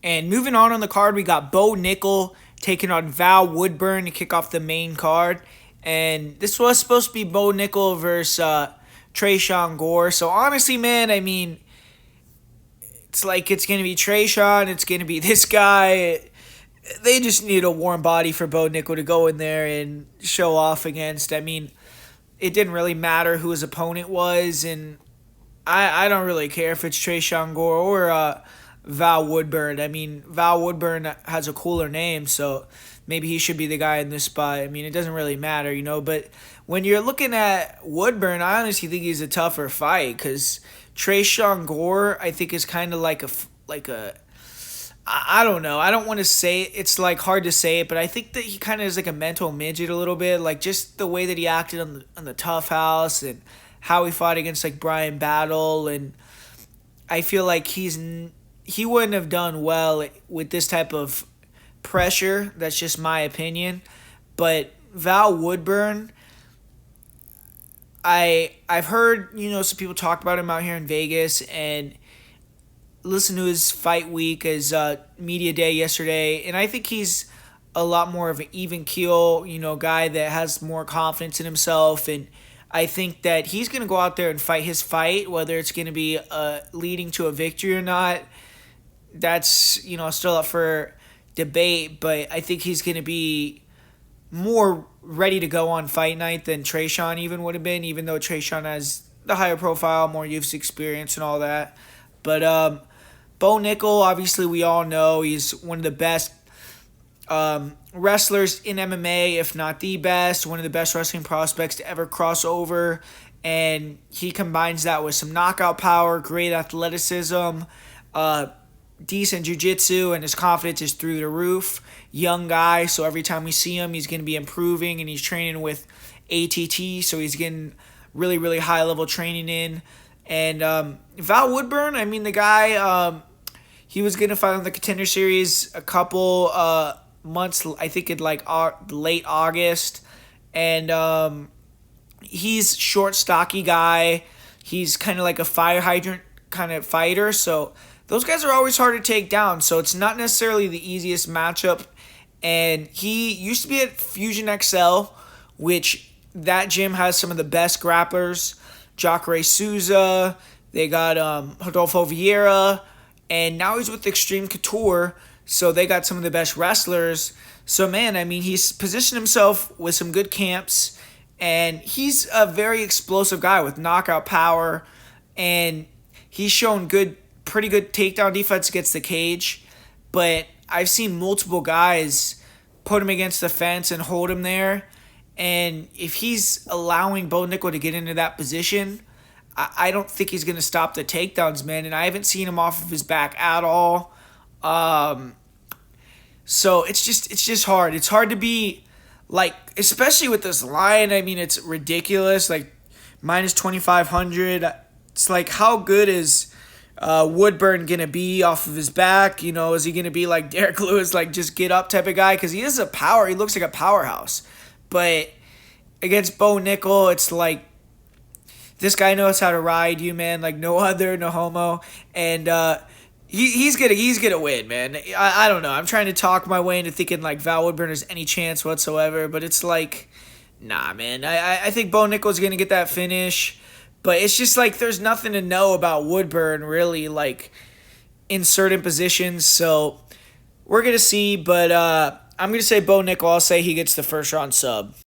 And moving on the card, we got Bo Nickal taking on Val Woodburn to kick off the main card. And this was supposed to be Bo Nickal versus Trayshawn Gore. So honestly, man, I mean, it's like it's going to be Trayshawn, it's going to be this guy. They just need a warm body for Bo Nickal to go in there and show off against. I mean, it didn't really matter who his opponent was, and I don't really care if it's Trayshawn Gore or Val Woodburn. I mean, Val Woodburn has a cooler name, so maybe he should be the guy in this spot. I mean, it doesn't really matter, you know. But when you're looking at Woodburn, I honestly think he's a tougher fight because Trayshawn Gore, I think, is kind of like a I don't know. I don't want to say it. It's like hard to say it, but I think that he kind of is like a mental midget a little bit. Like just the way that he acted on the Tough House and how he fought against like Brian Battle, and I feel like he wouldn't have done well with this type of pressure. That's just my opinion. But Val Woodburn, I've heard some people talk about him out here in Vegas and listen to his fight week, his media day yesterday, and I think he's a lot more of an even keel, guy that has more confidence in himself, and I think that he's going to go out there and fight his fight, whether it's going to be leading to a victory or not. That's still up for debate, but I think he's going to be more ready to go on fight night than Trayshawn even would have been, even though Trayshawn has the higher profile, more youth experience and all that. But Bo Nickal, obviously, we all know he's one of the best wrestlers in MMA, if not the best, one of the best wrestling prospects to ever cross over. And he combines that with some knockout power, great athleticism, decent jiu-jitsu, and his confidence is through the roof. Young guy, so every time we see him, he's going to be improving, and he's training with ATT, so he's getting really, really high-level training in. And Val Woodburn, I mean, the guy, he was going to fight on the Contender Series a couple months, I think in like late August. And he's short, stocky guy. He's kind of like a fire hydrant kind of fighter. So those guys are always hard to take down. So it's not necessarily the easiest matchup. And he used to be at Fusion XL, which that gym has some of the best grapplers. Jacare Souza, they got Rodolfo Vieira, and now he's with Extreme Couture, so they got some of the best wrestlers. So, man, I mean, he's positioned himself with some good camps, and he's a very explosive guy with knockout power, and he's shown pretty good takedown defense against the cage, but I've seen multiple guys put him against the fence and hold him there. And if he's allowing Bo Nickal to get into that position, I don't think he's going to stop the takedowns, man. And I haven't seen him off of his back at all. So it's just hard. It's hard to be, like, especially with this line. I mean, it's ridiculous. Like, minus 2,500. It's like, how good is Woodburn going to be off of his back? Is he going to be like Derek Lewis, like just get up type of guy? Because he is a power. He looks like a powerhouse. But against Bo Nickal, it's like this guy knows how to ride you, man, like no other, no homo. And he's gonna win, man. I don't know. I'm trying to talk my way into thinking like Val Woodburn has any chance whatsoever, but it's like, nah, man. I think Bo Nickal's gonna get that finish, but it's just like there's nothing to know about Woodburn really, like in certain positions. So we're gonna see, but I'm going to say Bo Nickal. I'll say he gets the first round sub.